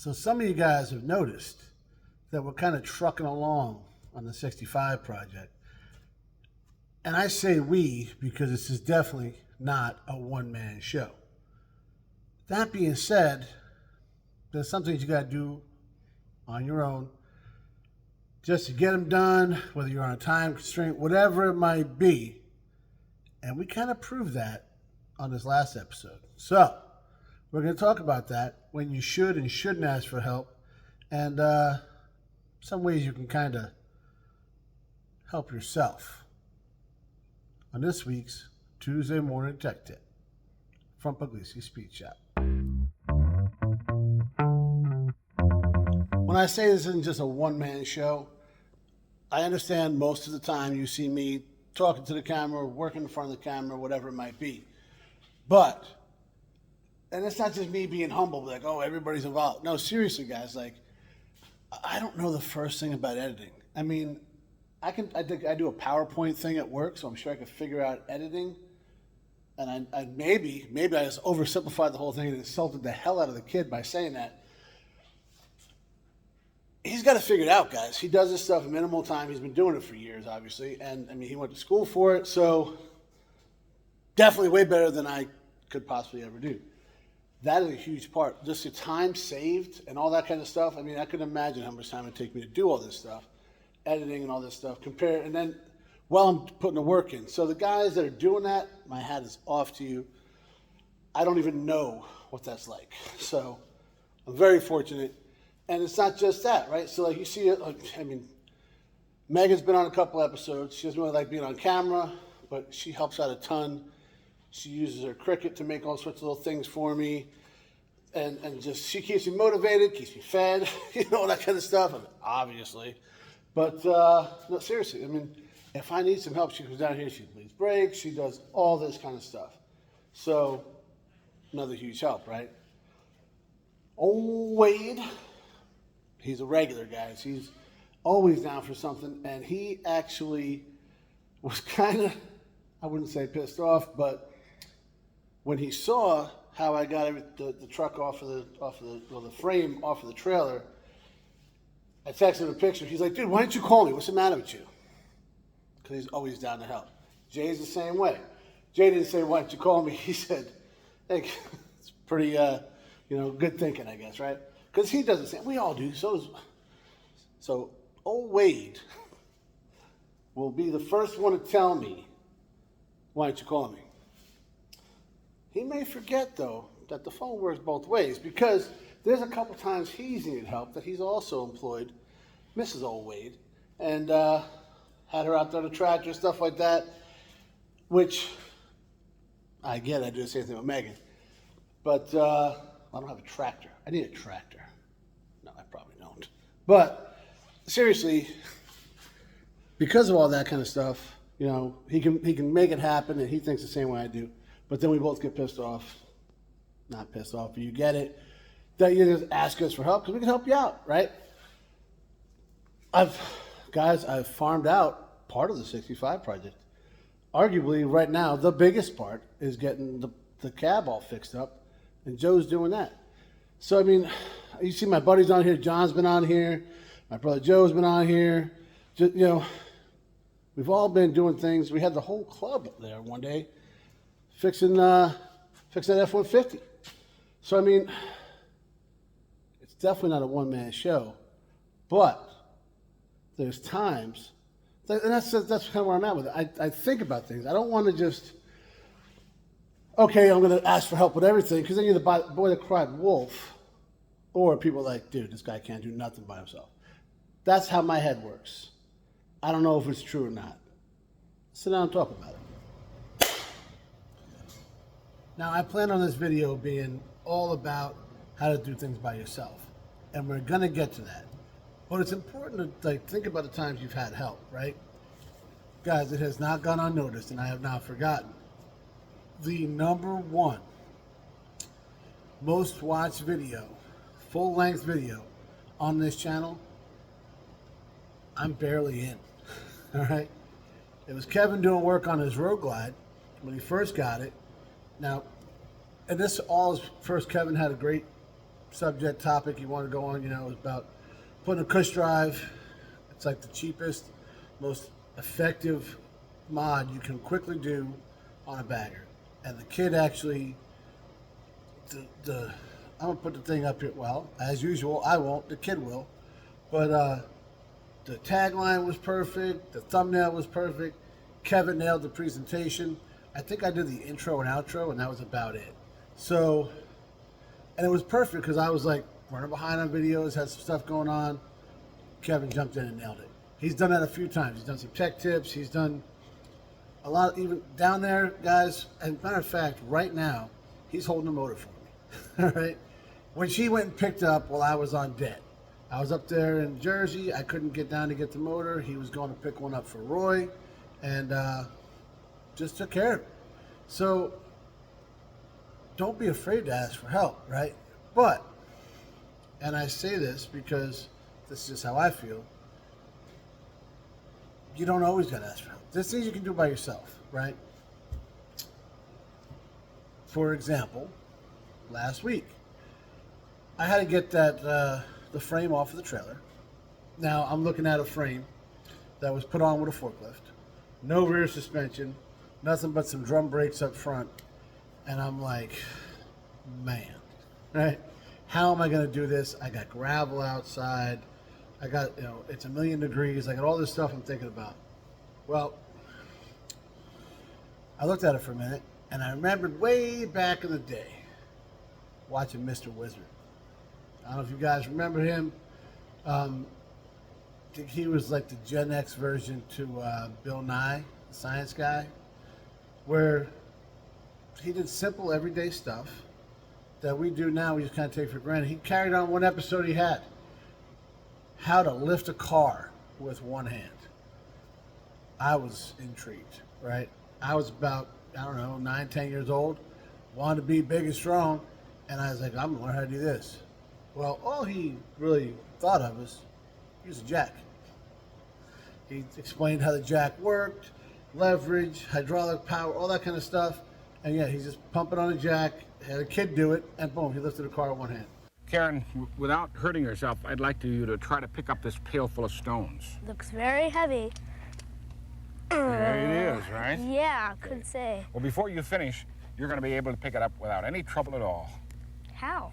So some of you guys have noticed that we're kind of trucking along on the 65 project. And I say we because this is definitely not a one-man show. That being said, there's some things you got to do on your own just to get them done, whether you're on a time constraint, whatever it might be. And we kind of proved that on this last episode. So we're going to talk about that, when you should and shouldn't ask for help, and some ways you can kind of help yourself on this week's Tuesday Morning Tech Tip from Pugliese Speed Shop. When I say this isn't just a one-man show, I understand most of the time you see me talking to the camera, working in front of the camera, whatever it might be. But, and it's not just me being humble, like, oh, everybody's involved. No, seriously, guys, like, I don't know the first thing about editing. I mean, I do a PowerPoint thing at work, so I'm sure I could figure out editing. And I maybe I just oversimplified the whole thing and insulted the hell out of the kid by saying that. He's got to figure it out, guys. He does this stuff in minimal time. He's been doing it for years, obviously. And, I mean, he went to school for it, so definitely way better than I could possibly ever do. That is a huge part. Just the time saved and all that kind of stuff. I mean, I can imagine how much time it would take me to do all this stuff, editing and all this stuff, and then while I'm putting the work in. So the guys that are doing that, my hat is off to you. I don't even know what that's like. So I'm very fortunate. And it's not just that, right? So like you see it, I mean, Megan's been on a couple episodes. She doesn't really like being on camera, but she helps out a ton. She uses her Cricut to make all sorts of little things for me. And just, she keeps me motivated, keeps me fed, you know, all that kind of stuff, I mean, obviously. But, no, seriously, I mean, if I need some help, she comes down here, she bleeds brakes, she does all this kind of stuff. So, another huge help, right? Old Wade, he's a regular, guys. He's always down for something, and he actually was kind of, I wouldn't say pissed off, but when he saw how I got the truck off of the frame off of the trailer, I texted him a picture. He's like, dude, why didn't you call me? What's the matter with you? Because he's always down to help. Jay's the same way. Jay didn't say, why didn't you call me? He said, hey, it's pretty, good thinking, I guess, right? Because he does the same. We all do. So old Wade will be the first one to tell me, why didn't you call me? He may forget, though, that the phone works both ways, because there's a couple times he's needed help that he's also employed Mrs. Old Wade and had her out there on the tractor, stuff like that, which I get. I do the same thing with Megan. But I don't have a tractor. I need a tractor. No, I probably don't. But seriously, because of all that kind of stuff, you know, he can make it happen, and he thinks the same way I do. But then we both get pissed off. Not pissed off, but you get it. That you just ask us for help because we can help you out, right? I've farmed out part of the 65 project. Arguably, right now, the biggest part is getting the cab all fixed up, and Joe's doing that. So, I mean, you see my buddies on here. John's been on here. My brother Joe's been on here. Just, you know, we've all been doing things. We had the whole club up there one day fixing that F-150. So, I mean, it's definitely not a one-man show, but there's times, and that's kind of where I'm at with it. I think about things. I don't want to just, okay, I'm going to ask for help with everything, because then you're the boy that cried wolf, or people are like, dude, this guy can't do nothing by himself. That's how my head works. I don't know if it's true or not. Sit down and talk about it. Now, I plan on this video being all about how to do things by yourself, and we're going to get to that. But it's important to think about the times you've had help, right? Guys, it has not gone unnoticed, and I have not forgotten. The number one most watched video, full-length video on this channel, I'm barely in, all right? It was Kevin doing work on his Road Glide when he first got it. Now, and this all is first, Kevin had a great subject topic you want to go on, you know, is about putting a cush drive. It's like the cheapest, most effective mod you can quickly do on a bagger. And the kid actually, I'm gonna put the thing up here. Well, as usual, I won't. The kid will. But the tagline was perfect. The thumbnail was perfect. Kevin nailed the presentation. I think I did the intro and outro, and that was about it. So, and it was perfect because I was like running behind on videos, had some stuff going on. Kevin jumped in and nailed it. He's done that a few times. He's done some tech tips. He's done a lot, even down there, guys. And matter of fact, right now, he's holding the motor for me. All right. When she went and picked up while I was on debt, I was up there in Jersey. I couldn't get down to get the motor. He was going to pick one up for Roy, and just took care of it. So don't be afraid to ask for help, right? But, and I say this because this is just how I feel, you don't always got to ask for help. There's things you can do by yourself, right? For example, last week, I had to get that the frame off of the trailer. Now, I'm looking at a frame that was put on with a forklift. No rear suspension, nothing but some drum brakes up front. And I'm like, man, right? How am I going to do this? I got gravel outside. I got, you know, it's 1,000,000 degrees. I got all this stuff I'm thinking about. Well, I looked at it for a minute, and I remembered way back in the day watching Mr. Wizard. I don't know if you guys remember him. I think he was like the Gen X version to Bill Nye, the science guy, where he did simple everyday stuff that we do now, we just kind of take for granted. He carried on one episode he had, how to lift a car with one hand. I was intrigued, right? I was about, I don't know, 9, 10 years old, wanted to be big and strong, and I was like, I'm gonna learn how to do this. Well, all he really thought of was use a jack. He explained how the jack worked, leverage, hydraulic power, all that kind of stuff. And yeah, he's just pumping on a jack, had a kid do it, and boom, he lifted a car with one hand. Karen, without hurting yourself, I'd like you to try to pick up this pail full of stones. Looks very heavy. There it is, right? Yeah, I could say. Well, before you finish, you're going to be able to pick it up without any trouble at all. How?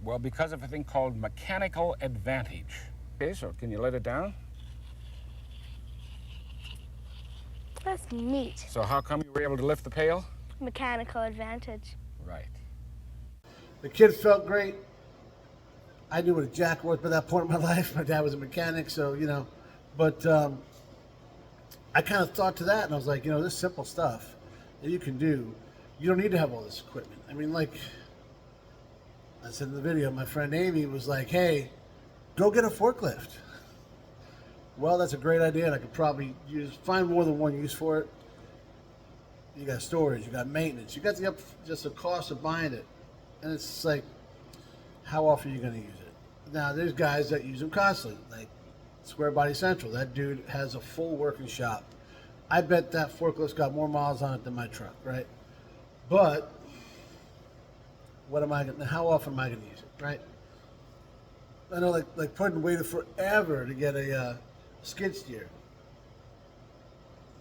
Well, because of a thing called mechanical advantage. Okay, so can you let it down? That's neat. So how come you were able to lift the pail? Mechanical advantage. Right. The kid felt great. I knew what a jack was by that point in my life. My dad was a mechanic, so, you know. But I kind of thought to that, and I was like, you know, this simple stuff that you can do, you don't need to have all this equipment. I mean, like I said in the video, my friend Amy was like, hey, go get a forklift. Well, that's a great idea, and I could probably find more than one use for it. You got storage, you got maintenance, you got just the cost of buying it. And it's like, how often are you going to use it? Now, there's guys that use them constantly, like Square Body Central. That dude has a full working shop. I bet that forklift's got more miles on it than my truck, right? But how often am I going to use it, right? I know, like Puddin waited forever to get a skid steer.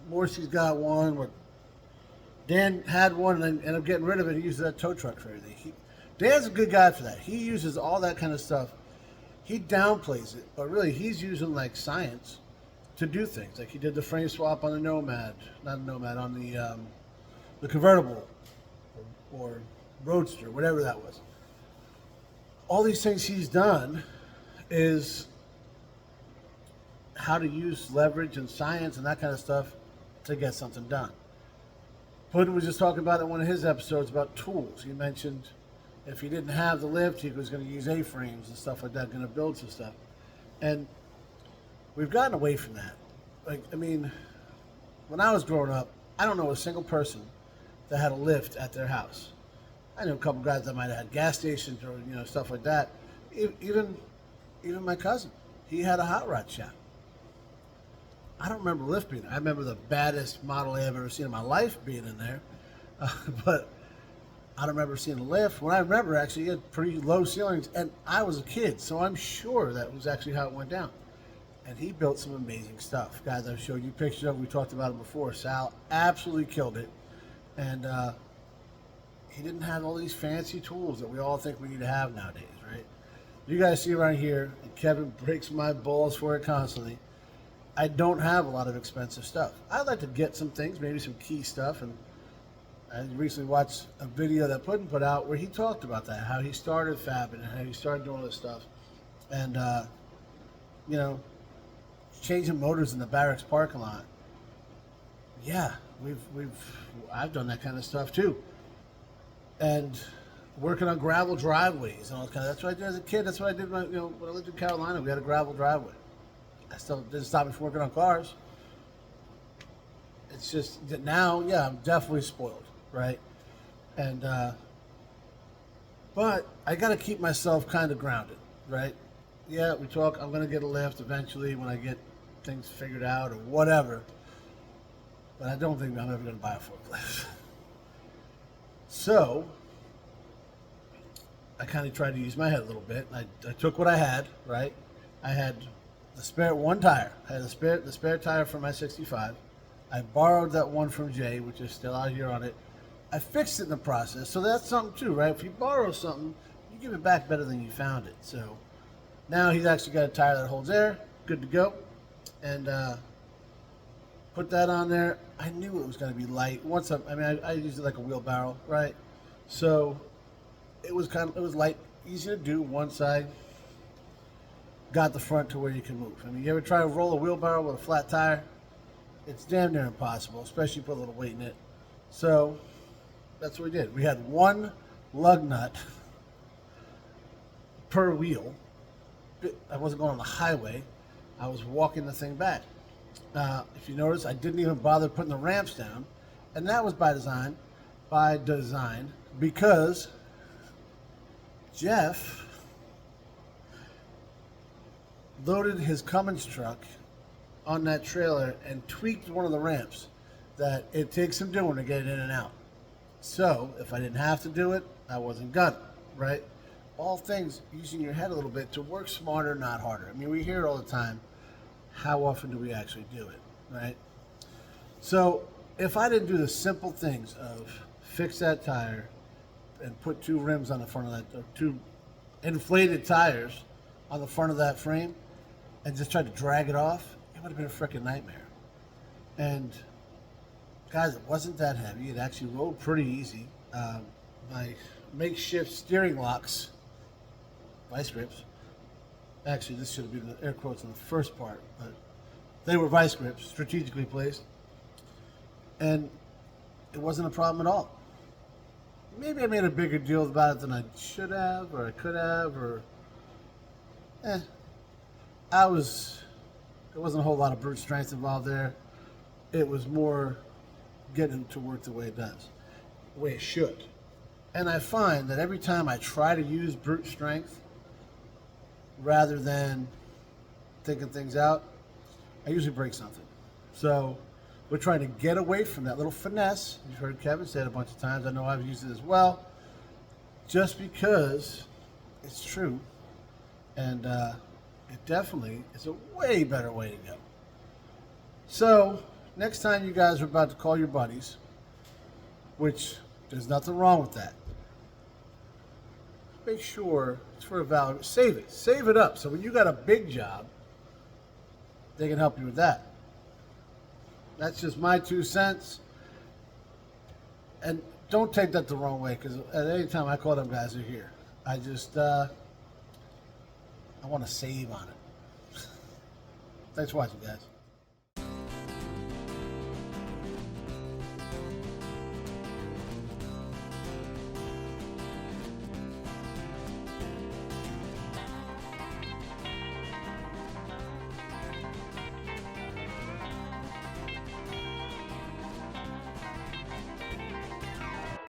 Morrissey's got one. Dan had one and then ended up getting rid of it. He uses that tow truck for everything. Dan's a good guy for that. He uses all that kind of stuff. He downplays it, but really he's using like science to do things. Like he did the frame swap on the Nomad, not Nomad, on the convertible or Roadster, whatever that was. All these things he's done is how to use leverage and science and that kind of stuff to get something done. Puddin was just talking about it in one of his episodes about tools. He mentioned if he didn't have the lift, he was going to use A-frames and stuff like that, going to build some stuff. And we've gotten away from that. Like, I mean, when I was growing up, I don't know a single person that had a lift at their house. I know a couple guys that might have had gas stations or, you know, stuff like that. Even my cousin, he had a hot rod shop. I don't remember lift being there. I remember the baddest model I have ever seen in my life being in there. But I don't remember seeing a lift. When I remember, actually, it had pretty low ceilings, and I was a kid, so I'm sure that was actually how it went down. And he built some amazing stuff. Guys, I've showed you pictures of. We talked about it before. Sal absolutely killed it. And he didn't have all these fancy tools that we all think we need to have nowadays, right? You guys see around here, and Kevin breaks my balls for it constantly. I don't have a lot of expensive stuff. I'd like to get some things, maybe some key stuff. And I recently watched a video that Puddin put out where he talked about that, how he started fabbing and how he started doing all this stuff. And, you know, changing motors in the barracks parking lot. Yeah, I've done that kind of stuff too. And working on gravel driveways and all that kind of. That's what I did as a kid. That's what I did when I lived in Carolina. We had a gravel driveway. I still didn't stop me from working on cars. It's just that now, yeah, I'm definitely spoiled, right? And but I got to keep myself kind of grounded, right? Yeah, we talk. I'm gonna get a lift eventually when I get things figured out or whatever. But I don't think I'm ever gonna buy a forklift. So I kind of tried to use my head a little bit. I took what I had, right? I had the spare one tire. I had the spare tire for my 65. I borrowed that one from Jay, which is still out here on it. I fixed it in the process, so that's something too, right? If you borrow something, you give it back better than you found it. So now he's actually got a tire that holds air, good to go, and put that on there. I knew it was going to be light. I used it like a wheelbarrow, right? So it was light, easy to do once I got the front to where you can move. I mean, you ever try to roll a wheelbarrow with a flat tire? It's damn near impossible, especially put a little weight in it. So that's what we did. We had one lug nut per wheel. I wasn't going on the highway. I was walking the thing back. If you notice, I didn't even bother putting the ramps down. And that was by design, because Jeff loaded his Cummins truck on that trailer and tweaked one of the ramps that it takes some doing to get it in and out. So if I didn't have to do it, I wasn't gonna, right? All things using your head a little bit to work smarter, not harder. I mean, we hear it all the time. How often do we actually do it, right? So if I didn't do the simple things of fix that tire and put two rims on the front of that, or two inflated tires on the front of that frame, and just tried to drag it off, it would have been a freaking nightmare. And guys, it wasn't that heavy. It actually rolled pretty easy. My makeshift steering locks, vice grips. Actually, this should have been the air quotes on the first part, but they were vice grips, strategically placed. And it wasn't a problem at all. Maybe I made a bigger deal about it than I should have, or I could have, or there wasn't a whole lot of brute strength involved there. It was more getting it to work the way it does, the way it should. And I find that every time I try to use brute strength rather than thinking things out, I usually break something. So we're trying to get away from that little finesse. You've heard Kevin say it a bunch of times. I know I've used it as well, just because it's true. And it definitely is a way better way to go. So next time you guys are about to call your buddies, which there's nothing wrong with that, make sure it's for a valid. Save it up. So when you got a big job, they can help you with that. That's just my 2 cents. And don't take that the wrong way, because at any time I call them guys, are here. I just I want to save on it. Thanks for watching, guys.